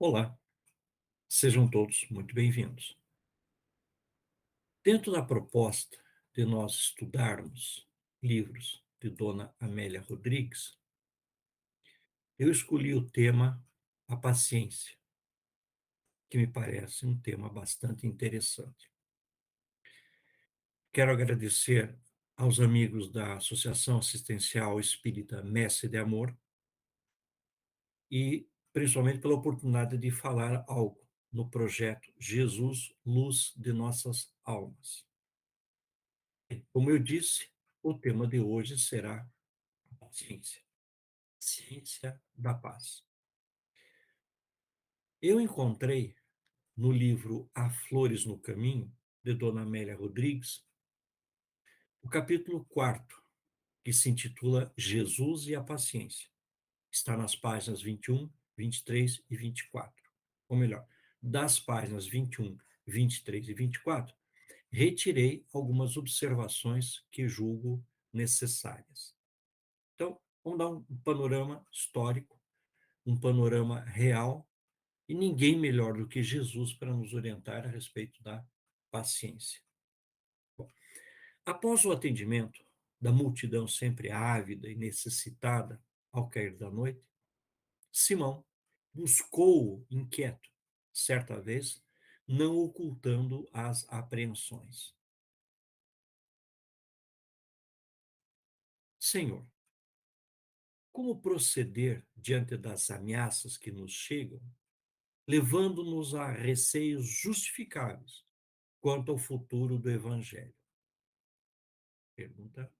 Olá, sejam todos muito bem-vindos. Dentro da proposta de nós estudarmos livros de Dona Amélia Rodrigues, eu escolhi o tema A Paciência, que me parece um tema bastante interessante. Quero agradecer aos amigos da Associação Assistencial Espírita Messe de Amor e principalmente pela oportunidade de falar algo no projeto Jesus, Luz de Nossas Almas. Como eu disse, o tema de hoje será a paciência, ciência da paz. Eu encontrei no livro Há Flores no Caminho, de Dona Amélia Rodrigues, o capítulo quarto, que se intitula Jesus e a Paciência. Está nas páginas 21, 23 e 24. Ou melhor, das páginas 21, 23 e 24, retirei algumas observações que julgo necessárias. Então, vamos dar um panorama histórico, um panorama real, e ninguém melhor do que Jesus para nos orientar a respeito da paciência. Bom, após o atendimento da multidão sempre ávida e necessitada ao cair da noite, Simão buscou-o inquieto, certa vez, não ocultando as apreensões. Senhor, como proceder diante das ameaças que nos chegam, levando-nos a receios justificáveis quanto ao futuro do Evangelho? Pergunta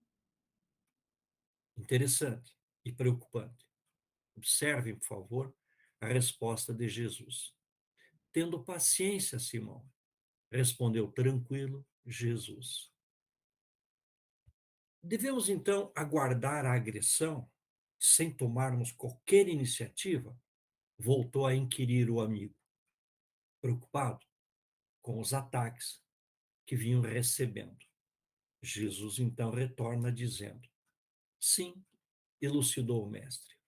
interessante e preocupante. Observem, por favor, a resposta de Jesus. Tendo paciência, Simão, respondeu tranquilo Jesus. Devemos então aguardar a agressão sem tomarmos qualquer iniciativa? Voltou a inquirir o amigo, preocupado com os ataques que vinham recebendo. Jesus então retorna dizendo: sim, elucidou o mestre.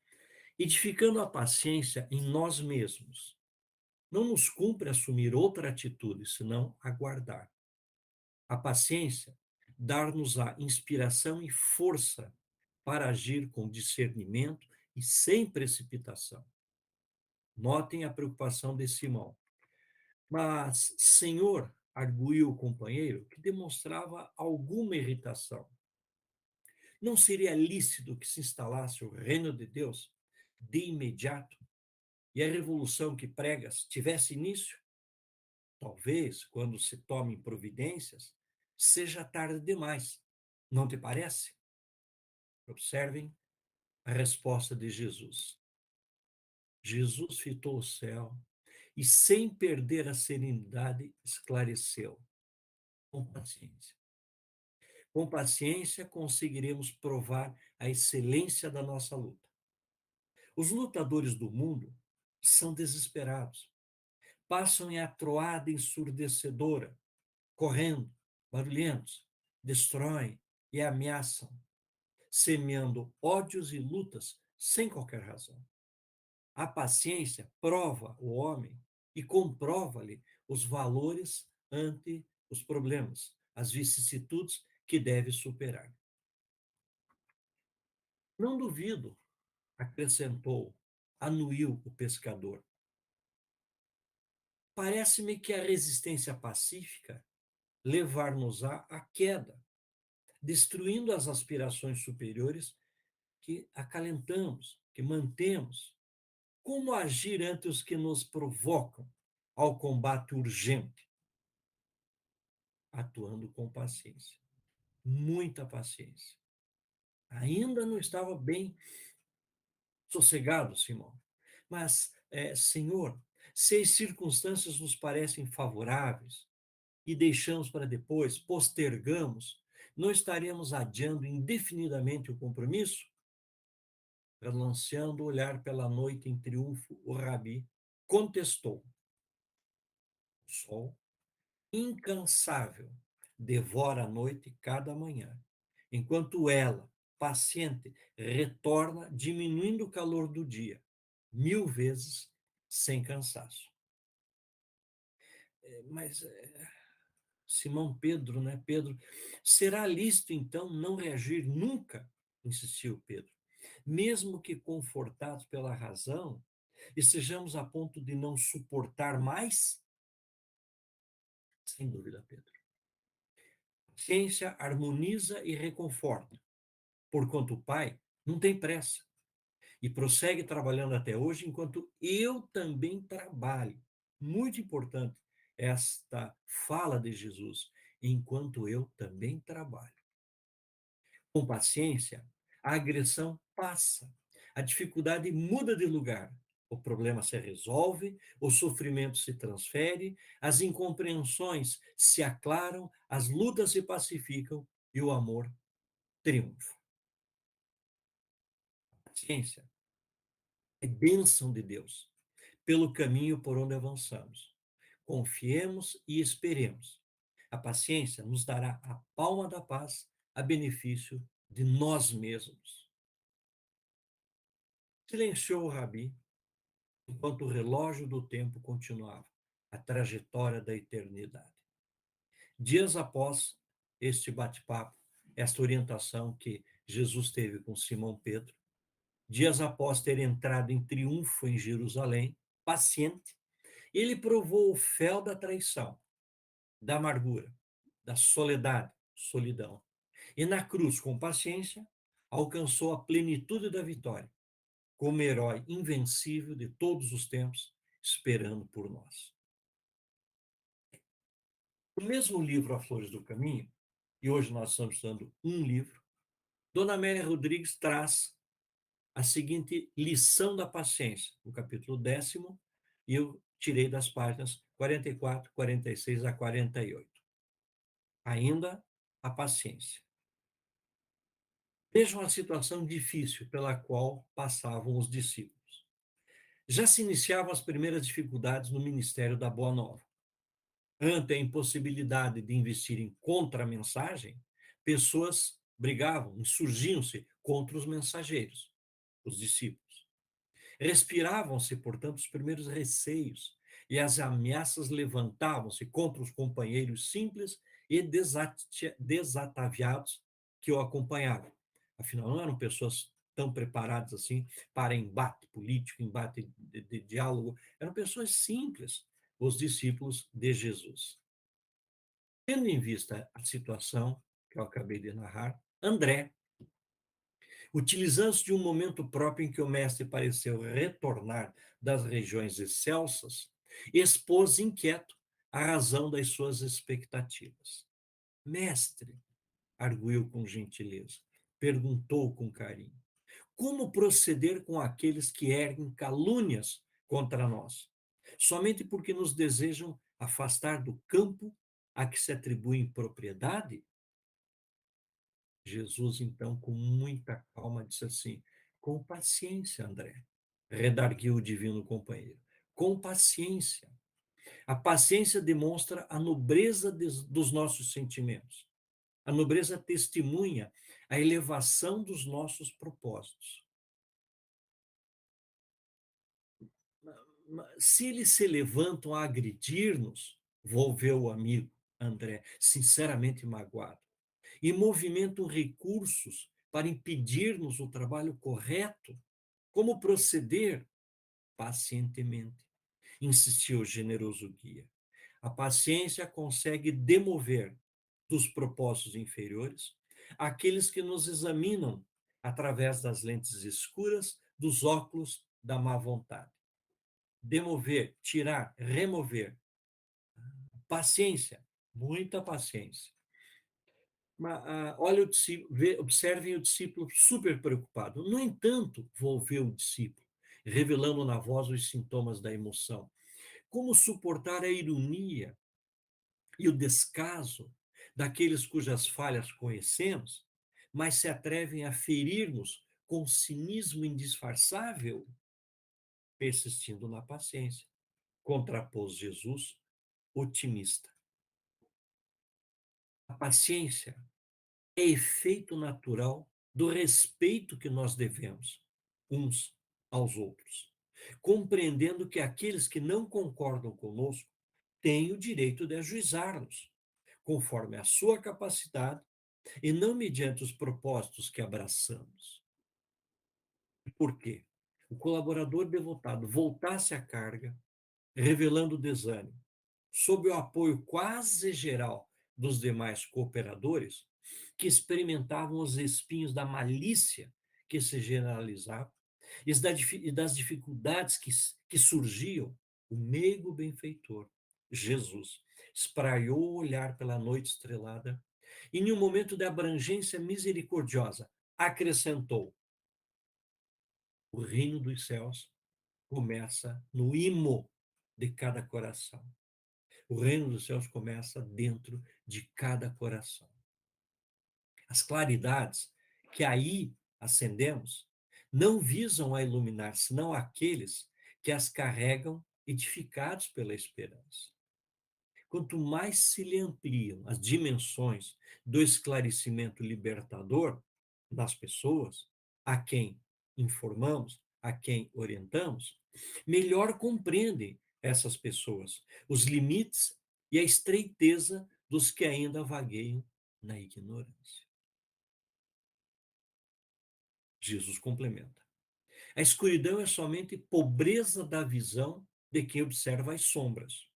Edificando a paciência em nós mesmos, não nos cumpre assumir outra atitude, senão aguardar. A paciência dar-nos a inspiração e força para agir com discernimento e sem precipitação. Notem a preocupação de Simão. Mas, Senhor, arguiu o companheiro, que demonstrava alguma irritação, não seria lícito que se instalasse o reino de Deus de imediato e a revolução que pregas tivesse início? Talvez, quando se tomem providências, seja tarde demais. Não te parece? Observem a resposta de Jesus. Jesus fitou o céu e, sem perder a serenidade, esclareceu: com paciência. Com paciência conseguiremos provar a excelência da nossa luta. Os lutadores do mundo são desesperados, passam em atroada ensurdecedora, correndo, barulhentos, destroem e ameaçam, semeando ódios e lutas sem qualquer razão. A paciência prova o homem e comprova-lhe os valores ante os problemas, as vicissitudes que deve superar. Não duvido, acrescentou, anuiu o pescador. Parece-me que a resistência pacífica levar-nos-á à queda, destruindo as aspirações superiores que acalentamos, que mantemos. Como agir ante os que nos provocam ao combate urgente? Atuando com paciência, muita paciência. Ainda não estava bem sossegado, Simão. Mas, Senhor, se as circunstâncias nos parecem favoráveis e deixamos para depois, postergamos, não estaremos adiando indefinidamente o compromisso? Relanceando o olhar pela noite em triunfo, o rabi contestou: o sol, incansável, devora a noite cada manhã, enquanto ela, paciente, retorna, diminuindo o calor do dia, 1000 vezes, sem cansaço. Mas Simão Pedro, né? Pedro, será lícito então não reagir nunca? Insistiu Pedro. Mesmo que confortados pela razão, estejamos a ponto de não suportar mais? Sem dúvida, Pedro. Ciência harmoniza e reconforta, porquanto o Pai não tem pressa e prossegue trabalhando até hoje, enquanto eu também trabalho. Muito importante esta fala de Jesus, enquanto eu também trabalho. Com paciência, a agressão passa, a dificuldade muda de lugar, o problema se resolve, o sofrimento se transfere, as incompreensões se aclaram, as lutas se pacificam e o amor triunfa. Paciência é bênção de Deus pelo caminho por onde avançamos. Confiemos e esperemos. A paciência nos dará a palma da paz a benefício de nós mesmos. Silenciou o rabi enquanto o relógio do tempo continuava a trajetória da eternidade. Dias após este bate-papo, esta orientação que Jesus teve com Simão Pedro, dias após ter entrado em triunfo em Jerusalém, paciente, ele provou o fel da traição, da amargura, da soledade, solidão. E na cruz, com paciência, alcançou a plenitude da vitória, como herói invencível de todos os tempos, esperando por nós. O mesmo livro A Flores do Caminho, e hoje nós estamos estudando um livro, Dona Amélia Rodrigues traz a seguinte lição da paciência, no capítulo 10º, e eu tirei das páginas 44, 46 a 48. Ainda a paciência. Vejam a situação difícil pela qual passavam os discípulos. Já se iniciavam as primeiras dificuldades no ministério da Boa Nova. Ante a impossibilidade de investirem contra a mensagem, pessoas brigavam, insurgiam-se contra os mensageiros, os discípulos. Respiravam-se, portanto, os primeiros receios, e as ameaças levantavam-se contra os companheiros simples e desataviados que o acompanhavam. Afinal, não eram pessoas tão preparadas assim para embate político, embate de diálogo, eram pessoas simples, os discípulos de Jesus. Tendo em vista a situação que eu acabei de narrar, André, utilizando-se de um momento próprio em que o mestre pareceu retornar das regiões excelsas, expôs inquieto a razão das suas expectativas. Mestre, arguiu com gentileza, perguntou com carinho, como proceder com aqueles que erguem calúnias contra nós, somente porque nos desejam afastar do campo a que se atribuem propriedade? Jesus, então, com muita calma, disse assim: com paciência, André, redarguiu o divino companheiro. Com paciência. A paciência demonstra a nobreza dos nossos sentimentos. A nobreza testemunha a elevação dos nossos propósitos. Se eles se levantam a agredir-nos, volveu o amigo André, sinceramente magoado, e movimentam recursos para impedir-nos o trabalho correto, como proceder? Pacientemente, insistiu o generoso guia. A paciência consegue demover dos propósitos inferiores aqueles que nos examinam através das lentes escuras dos óculos da má vontade. Demover, tirar, remover. Paciência, muita paciência. Olha o discípulo, observem o discípulo super preocupado. No entanto, volveu o discípulo, revelando na voz os sintomas da emoção. Como suportar a ironia e o descaso daqueles cujas falhas conhecemos, mas se atrevem a ferir-nos com cinismo indisfarçável? Persistindo na paciência, contrapôs Jesus, otimista. A paciência é efeito natural do respeito que nós devemos uns aos outros. compreendendo que aqueles que não concordam conosco têm o direito de ajuizar-nos, conforme a sua capacidade e não mediante os propósitos que abraçamos. Por quê? O colaborador devotado voltasse à carga, revelando desânimo, sob o apoio quase geral dos demais cooperadores, que experimentavam os espinhos da malícia que se generalizava e das dificuldades que surgiam, o meigo benfeitor, Jesus, espraiou o olhar pela noite estrelada e, em um momento de abrangência misericordiosa, acrescentou: o reino dos céus começa no imo de cada coração. O reino dos céus começa dentro de cada coração. As claridades que aí acendemos não visam a iluminar, senão aqueles que as carregam edificados pela esperança. Quanto mais se lhe ampliam as dimensões do esclarecimento libertador das pessoas, a quem informamos, a quem orientamos, melhor compreendem essas pessoas os limites e a estreiteza dos que ainda vagueiam na ignorância. Jesus complementa: a escuridão é somente pobreza da visão de quem observa as sombras.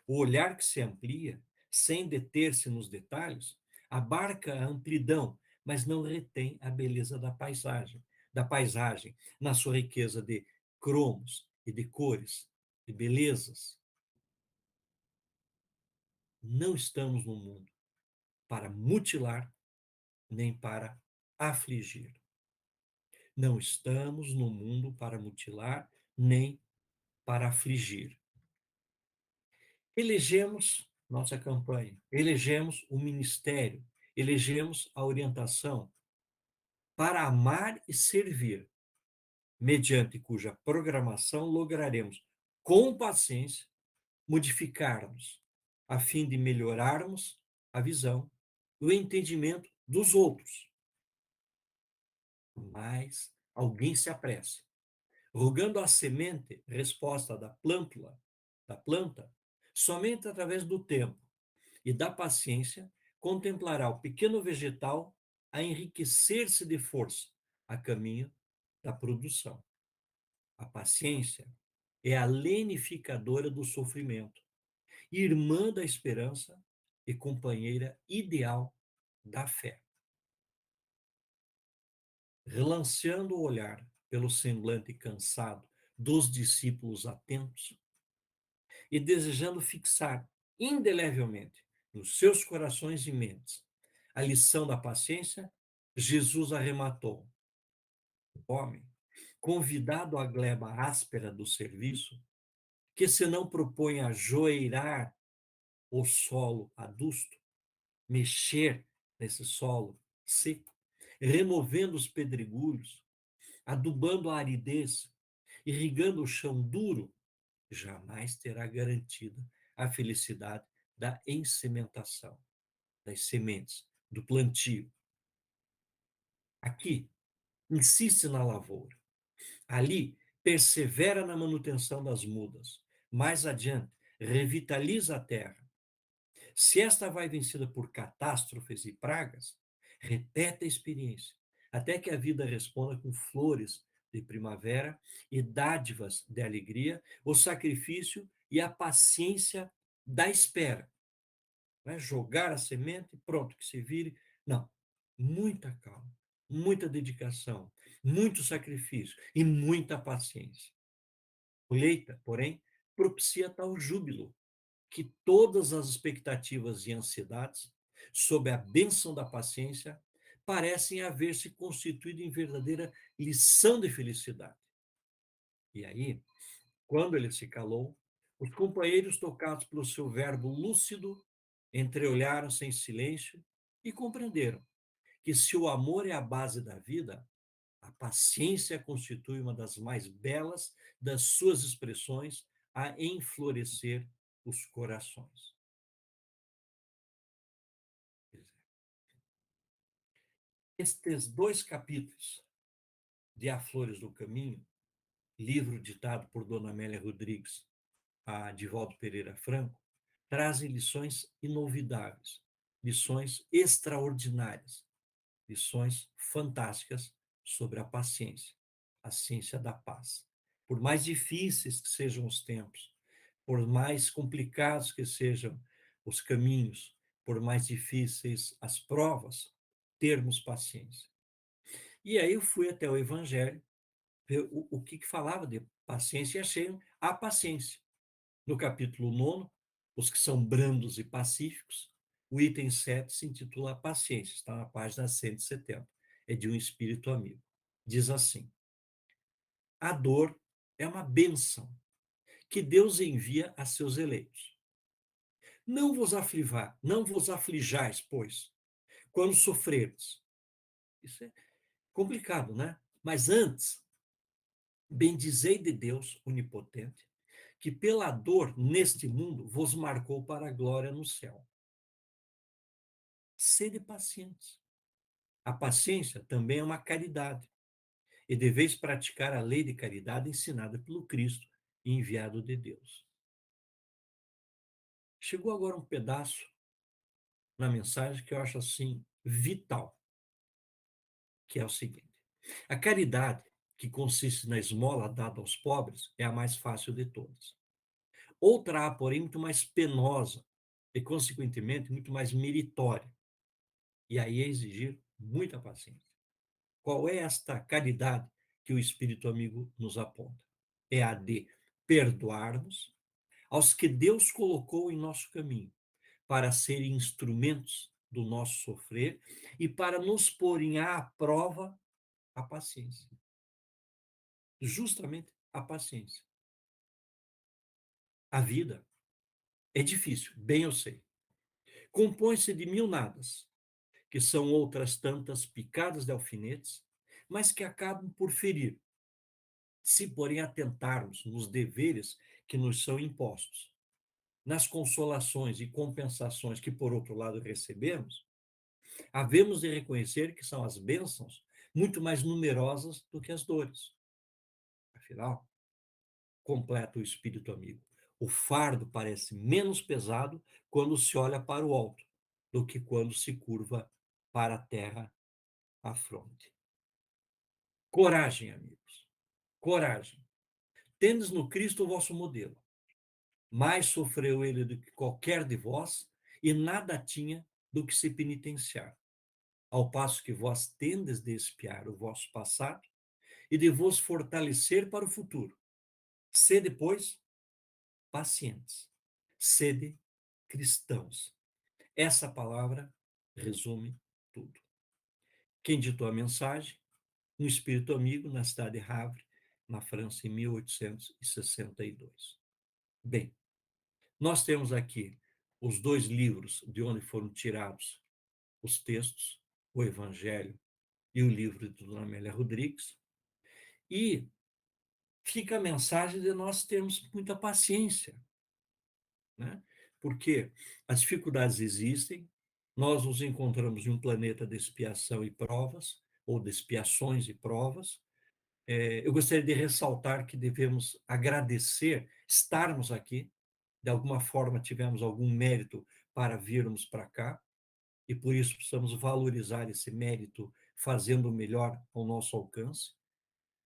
O olhar que se amplia, sem deter-se nos detalhes, abarca a amplidão, mas não retém a beleza da paisagem, na sua riqueza de cromos e de cores, de belezas. Não estamos no mundo para mutilar nem para afligir. Não estamos no mundo para mutilar nem para afligir. Elegemos nossa campanha, elegemos o ministério, elegemos a orientação para amar e servir, mediante cuja programação lograremos, com paciência, modificar-nos, a fim de melhorarmos a visão e o entendimento dos outros. Mas alguém se apressa, rogando a semente, resposta da planta, somente através do tempo e da paciência, contemplará o pequeno vegetal a enriquecer-se de força a caminho da produção. A paciência é a lenificadora do sofrimento, irmã da esperança e companheira ideal da fé. Relanceando o olhar pelo semblante cansado dos discípulos atentos e desejando fixar indelevelmente nos seus corações e mentes a lição da paciência, Jesus arrematou: o homem, convidado à gleba áspera do serviço, que se não propõe a joeirar o solo adusto, mexer nesse solo seco, removendo os pedregulhos, adubando a aridez, irrigando o chão duro, jamais terá garantida a felicidade da ensementação, das sementes, do plantio. Aqui, insiste na lavoura. Ali, persevera na manutenção das mudas. Mais adiante, revitaliza a terra. Se esta vai vencida por catástrofes e pragas, repete a experiência, até que a vida responda com flores de primavera e dádivas de alegria, o sacrifício e a paciência da espera. Não é jogar a semente, pronto, que se vire. Não. Muita calma, muita dedicação, muito sacrifício e muita paciência. Colheita, porém, propicia tal júbilo que todas as expectativas e ansiedades, sob a bênção da paciência, parecem haver se constituído em verdadeira lição de felicidade. E aí, quando ele se calou, os companheiros, tocados pelo seu verbo lúcido, entreolharam-se em silêncio e compreenderam que, se o amor é a base da vida, a paciência constitui uma das mais belas das suas expressões a enflorescer os corações. Estes dois capítulos de A Flores do Caminho livro ditado por Dona Amélia Rodrigues a Divaldo Pereira Franco, trazem lições inolvidáveis, lições extraordinárias, lições fantásticas sobre a paciência, a ciência da paz. Por mais difíceis que sejam os tempos, por mais complicados que sejam os caminhos, por mais difíceis as provas, termos paciência. E aí eu fui até o Evangelho, ver o que falava de paciência e achei a paciência. No capítulo 9, os que são brandos e pacíficos, o item 7 se intitula Paciência, está na página 170. É de um espírito amigo. Diz assim: a dor é uma bênção que Deus envia a seus eleitos. Não vos aflijais, pois, quando sofreres. Isso é complicado, né? Mas antes, bendizei de Deus onipotente, que pela dor neste mundo vos marcou para a glória no céu. Sede pacientes. A paciência também é uma caridade, e deveis praticar a lei de caridade ensinada pelo Cristo e enviado de Deus. Chegou agora um pedaço na mensagem que eu acho assim vital, que é o seguinte: a caridade, que consiste na esmola dada aos pobres, é a mais fácil de todas. Outra há, porém, muito mais penosa e, consequentemente, muito mais meritória, e aí é exigir muita paciência. Qual é esta caridade que o Espírito amigo nos aponta? É a de perdoarmos aos que Deus colocou em nosso caminho, para serem instrumentos do nosso sofrer e para nos porem à prova a paciência. Justamente a paciência. A vida é difícil, bem eu sei. Compõe-se de mil nadas, que são outras tantas picadas de alfinetes, mas que acabam por ferir, se porém atentarmos nos deveres que nos são impostos, nas consolações e compensações que, por outro lado, recebemos, havemos de reconhecer que são as bênçãos muito mais numerosas do que as dores. Afinal, completa o espírito amigo, o fardo parece menos pesado quando se olha para o alto do que quando se curva para a terra a fronte. Coragem, amigos, coragem. Tendes no Cristo o vosso modelo. Mais sofreu ele do que qualquer de vós e nada tinha do que se penitenciar. Ao passo que vós tendes de espiar o vosso passado e de vos fortalecer para o futuro. Sede, pois, pacientes. Sede cristãos. Essa palavra resume tudo. Quem ditou a mensagem? Um espírito amigo na cidade de Havre, na França, em 1862. Bem, nós temos aqui os dois livros de onde foram tirados os textos, o Evangelho e o livro de Dona Amélia Rodrigues, e fica a mensagem de nós termos muita paciência, né? Porque as dificuldades existem, nós nos encontramos em um planeta de expiação e provas, ou de expiações e provas. Eu gostaria de ressaltar que devemos agradecer estarmos aqui, de alguma forma tivemos algum mérito para virmos para cá, e por isso precisamos valorizar esse mérito, fazendo o melhor ao nosso alcance,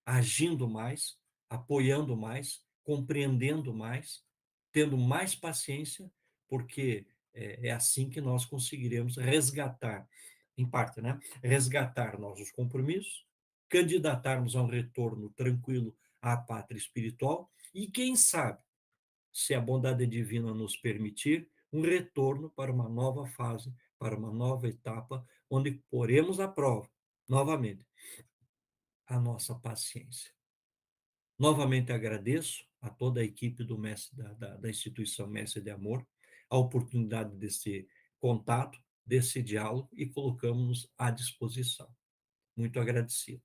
agindo mais, apoiando mais, compreendendo mais, tendo mais paciência, porque é assim que nós conseguiremos resgatar, em parte, né? Resgatar nossos compromissos, candidatarmos a um retorno tranquilo à pátria espiritual e, quem sabe, se a bondade divina nos permitir, um retorno para uma nova fase, para uma nova etapa, onde poremos à prova, novamente, a nossa paciência. Novamente agradeço a toda a equipe do Mestre, da instituição Mestre de Amor, a oportunidade desse contato, desse diálogo, e colocamos-nos à disposição. Muito agradecido.